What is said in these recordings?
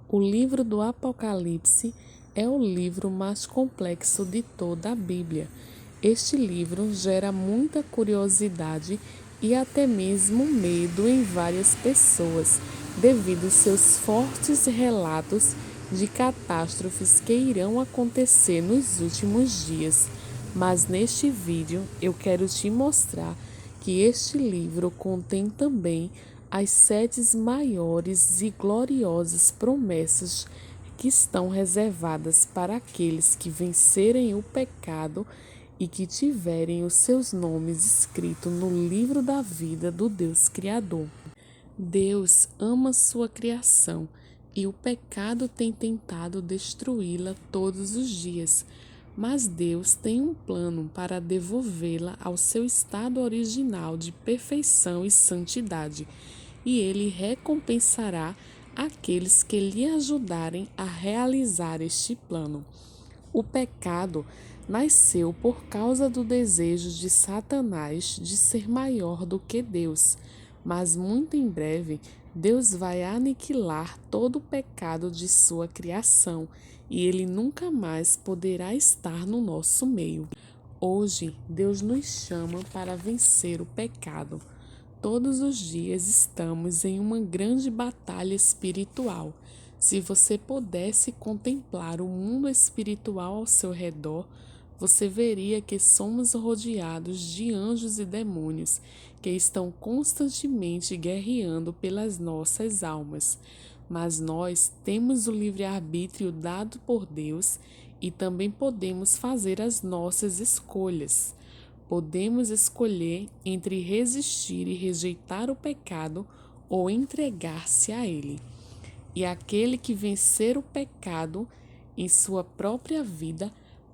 O livro do Apocalipse é o livro mais complexo de toda a Bíblia. Este livro gera muita curiosidade e até mesmo medo em várias pessoas, devido aos seus fortes relatos de catástrofes que irão acontecer nos últimos dias. Mas neste vídeo eu quero te mostrar que este livro contém também as 7 maiores e gloriosas promessas que estão reservadas para aqueles que vencerem o pecado e que tiverem os seus nomes escritos no livro da vida do Deus Criador. Deus ama sua criação e o pecado tem tentado destruí-la todos os dias, mas Deus tem um plano para devolvê-la ao seu estado original de perfeição e santidade, e Ele recompensará aqueles que lhe ajudarem a realizar este plano. O pecado nasceu por causa do desejo de Satanás de ser maior do que Deus, mas muito em breve Deus vai aniquilar todo o pecado de sua criação e ele nunca mais poderá estar no nosso meio. Hoje, Deus nos chama para vencer o pecado. Todos os dias estamos em uma grande batalha espiritual. Se você pudesse contemplar o mundo espiritual ao seu redor, você veria que somos rodeados de anjos e demônios que estão constantemente guerreando pelas nossas almas. Mas nós temos o livre-arbítrio dado por Deus e também podemos fazer as nossas escolhas. Podemos escolher entre resistir e rejeitar o pecado ou entregar-se a ele. E aquele que vencer o pecado em sua própria vida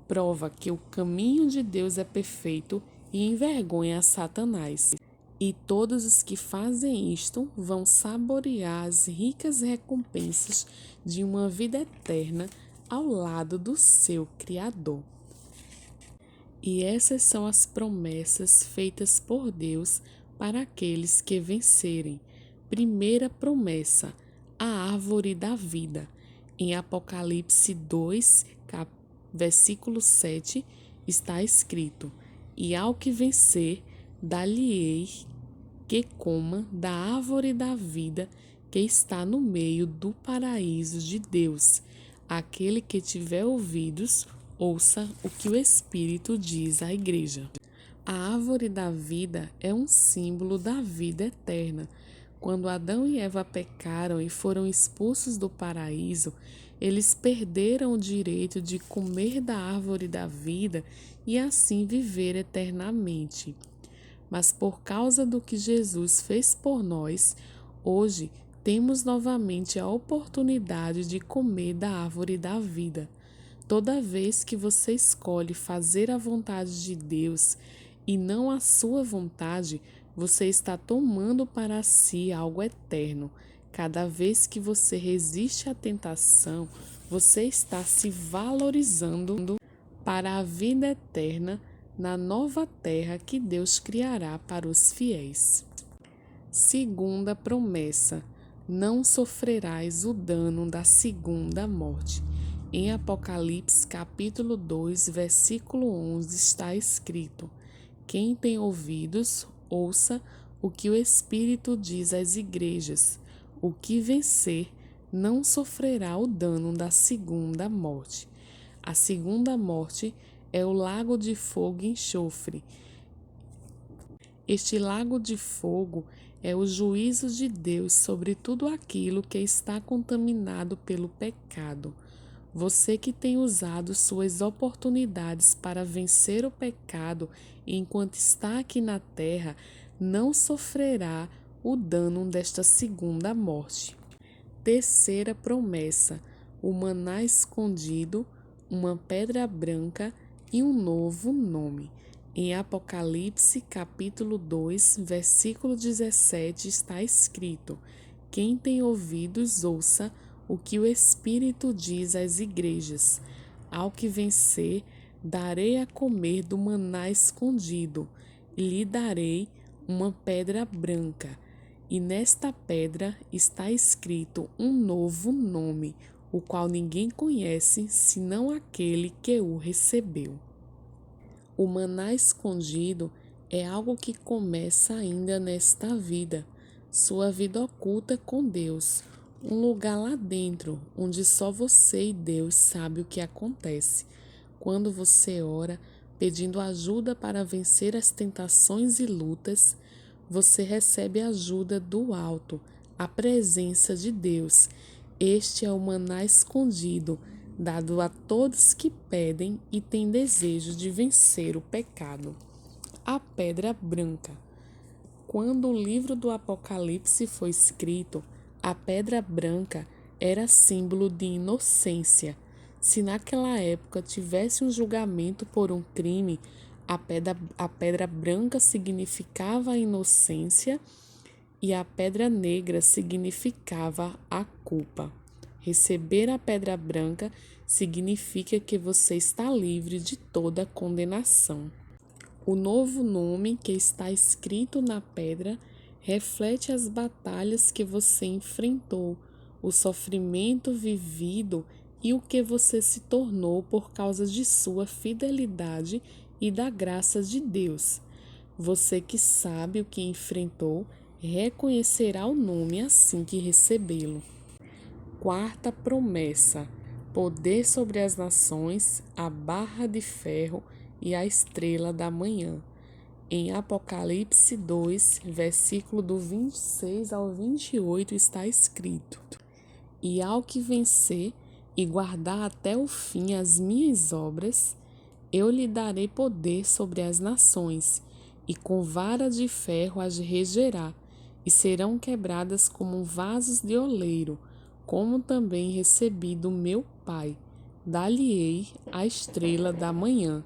prova que o caminho de Deus é perfeito e envergonha Satanás. E todos os que fazem isto vão saborear as ricas recompensas de uma vida eterna ao lado do seu Criador. E essas são as promessas feitas por Deus para aqueles que vencerem. Primeira promessa, a árvore da vida. Em Apocalipse 2, versículo 7, está escrito: E ao que vencer, dar-lhe-ei que coma da árvore da vida que está no meio do paraíso de Deus. Aquele que tiver ouvidos, ouça o que o Espírito diz à igreja. A árvore da vida é um símbolo da vida eterna. Quando Adão e Eva pecaram e foram expulsos do paraíso, eles perderam o direito de comer da árvore da vida e assim viver eternamente. Mas por causa do que Jesus fez por nós, hoje temos novamente a oportunidade de comer da árvore da vida. Toda vez que você escolhe fazer a vontade de Deus e não a sua vontade, você está tomando para si algo eterno. Cada vez que você resiste à tentação, você está se valorizando para a vida eterna na nova terra que Deus criará para os fiéis. Segunda promessa: não sofrerás o dano da segunda morte. Em Apocalipse capítulo 2, versículo 11 está escrito: Quem tem ouvidos, ouça o que o Espírito diz às igrejas. O que vencer não sofrerá o dano da segunda morte. A segunda morte é o lago de fogo e enxofre. Este lago de fogo é o juízo de Deus sobre tudo aquilo que está contaminado pelo pecado. Você que tem usado suas oportunidades para vencer o pecado enquanto está aqui na terra, não sofrerá o dano desta segunda morte. Terceira promessa: o maná escondido, uma pedra branca e um novo nome. Em Apocalipse capítulo 2, versículo 17 está escrito: Quem tem ouvidos, ouça o que o Espírito diz às igrejas. Ao que vencer, darei a comer do maná escondido, e lhe darei uma pedra branca. e nesta pedra está escrito um novo nome, o qual ninguém conhece senão aquele que o recebeu. O maná escondido é algo que começa ainda nesta vida, sua vida oculta com Deus, um lugar lá dentro, onde só você e Deus sabem o que acontece. Quando você ora, pedindo ajuda para vencer as tentações e lutas, você recebe ajuda do alto, a presença de Deus. Este é o maná escondido, dado a todos que pedem e têm desejo de vencer o pecado. A pedra branca. Quando o livro do Apocalipse foi escrito, a pedra branca era símbolo de inocência. Se naquela época tivesse um julgamento por um crime, a pedra branca significava a inocência e a pedra negra significava a culpa. Receber a pedra branca significa que você está livre de toda condenação. O novo nome que está escrito na pedra reflete as batalhas que você enfrentou, o sofrimento vivido e o que você se tornou por causa de sua fidelidade e da graça de Deus. Você que sabe o que enfrentou, reconhecerá o nome assim que recebê-lo. Quarta promessa: poder sobre as nações, a barra de ferro e a estrela da manhã. Em Apocalipse 2, versículo do 26 ao 28 está escrito: E ao que vencer e guardar até o fim as minhas obras, eu lhe darei poder sobre as nações, e com vara de ferro as regerá, e serão quebradas como vasos de oleiro, como também recebi do meu Pai. Dar-lhe-ei a estrela da manhã.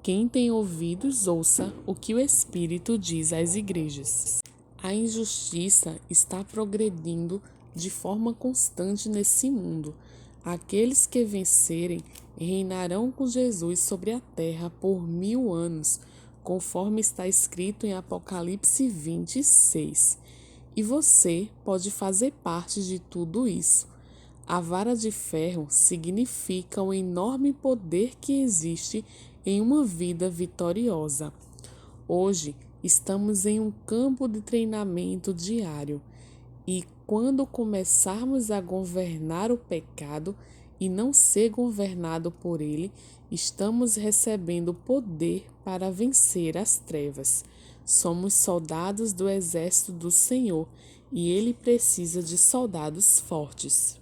Quem tem ouvidos, ouça o que o Espírito diz às igrejas. A injustiça está progredindo de forma constante nesse mundo. Aqueles que vencerem reinarão com Jesus sobre a terra por 1000 anos, conforme está escrito em Apocalipse 26. E você pode fazer parte de tudo isso. A vara de ferro significa o enorme poder que existe em uma vida vitoriosa. Hoje estamos em um campo de treinamento diário e quando começarmos a governar o pecado e não ser governado por ele, estamos recebendo poder para vencer as trevas. Somos soldados do exército do Senhor e ele precisa de soldados fortes.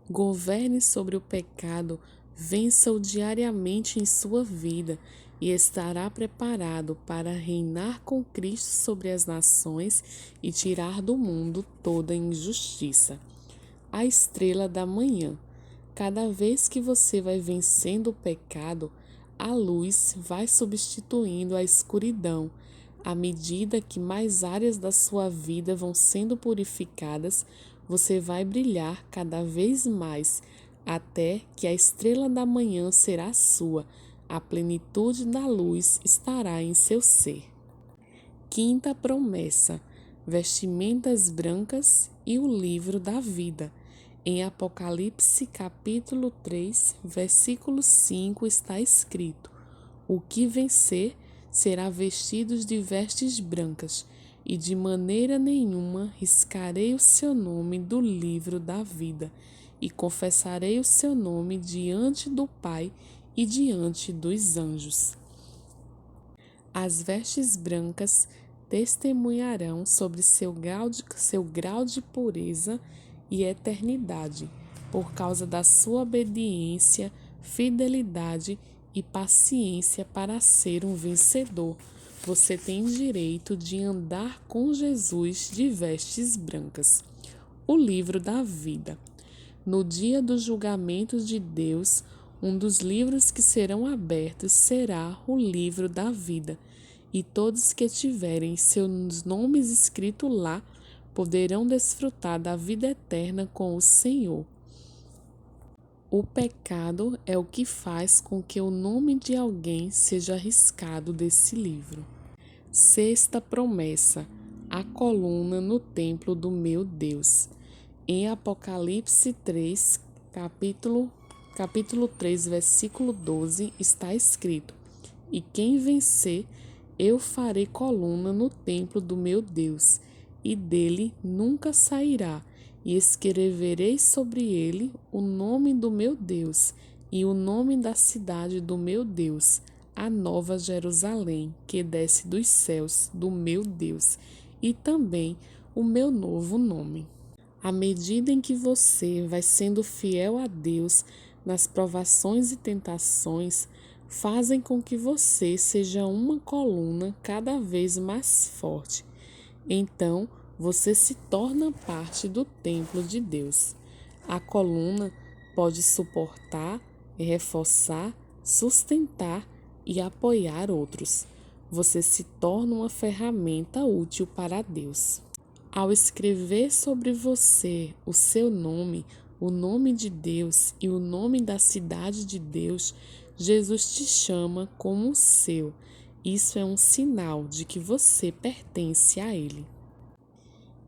Governe sobre o pecado, vença-o diariamente em sua vida e estará preparado para reinar com Cristo sobre as nações e tirar do mundo toda injustiça. A estrela da manhã. Cada vez que você vai vencendo o pecado, a luz vai substituindo a escuridão. À medida que mais áreas da sua vida vão sendo purificadas, você vai brilhar cada vez mais, até que a estrela da manhã será sua, a plenitude da luz estará em seu ser. Quinta promessa: vestimentas brancas e o livro da vida. Em Apocalipse capítulo 3, versículo 5 está escrito: O que vencer será vestido de vestes brancas, e de maneira nenhuma riscarei o seu nome do livro da vida, e confessarei o seu nome diante do Pai e diante dos anjos. As vestes brancas testemunharão sobre seu grau de pureza e eternidade, por causa da sua obediência, fidelidade e paciência para ser um vencedor. Você tem direito de andar com Jesus de vestes brancas. O livro da vida. No dia do julgamento de Deus, um dos livros que serão abertos será o livro da vida, e todos que tiverem seus nomes escritos lá poderão desfrutar da vida eterna com o Senhor. O pecado é o que faz com que o nome de alguém seja riscado desse livro. Sexta promessa: a coluna no templo do meu Deus. Em Apocalipse 3, capítulo 3, versículo 12, está escrito: E quem vencer, eu farei coluna no templo do meu Deus, e dele nunca sairá, e escreverei sobre ele o nome do meu Deus e o nome da cidade do meu Deus, a nova Jerusalém, que desce dos céus do meu Deus, e também o meu novo nome. À medida em que você vai sendo fiel a Deus nas provações e tentações, fazem com que você seja uma coluna cada vez mais forte. Então, você se torna parte do templo de Deus. A coluna pode suportar, reforçar, sustentar e apoiar outros. Você se torna uma ferramenta útil para Deus. Ao escrever sobre você o seu nome, o nome de Deus e o nome da cidade de Deus, Jesus te chama como seu. Isso é um sinal de que você pertence a Ele.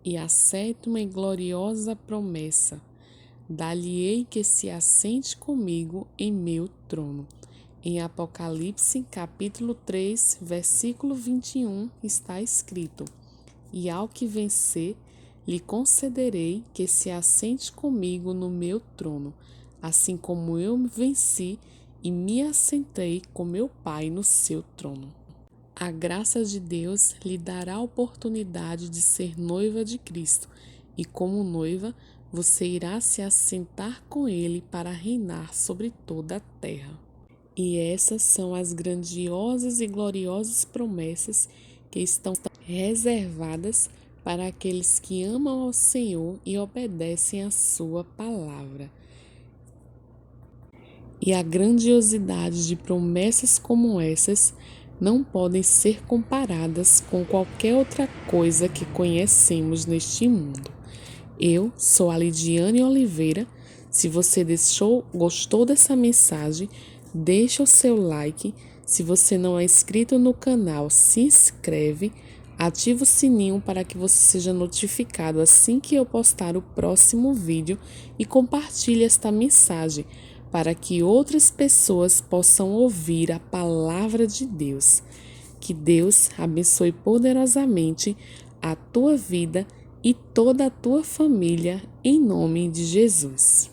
E a sétima e gloriosa promessa: dar-lhe-ei que se assente comigo em meu trono. Em Apocalipse, capítulo 3, versículo 21, está escrito: E ao que vencer, lhe concederei que se assente comigo no meu trono, assim como eu venci e me assentei com meu Pai no seu trono. A graça de Deus lhe dará a oportunidade de ser noiva de Cristo, e como noiva, você irá se assentar com Ele para reinar sobre toda a terra. E essas são as grandiosas e gloriosas promessas que estão reservadas para aqueles que amam ao Senhor e obedecem à sua palavra. E a grandiosidade de promessas como essas não podem ser comparadas com qualquer outra coisa que conhecemos neste mundo. Eu sou a Lidiane Oliveira. Se você gostou dessa mensagem, deixa o seu like. Se você não é inscrito no canal, se inscreve, ativa o sininho para que você seja notificado assim que eu postar o próximo vídeo e compartilhe esta mensagem para que outras pessoas possam ouvir a palavra de Deus. Que Deus abençoe poderosamente a tua vida e toda a tua família, em nome de Jesus.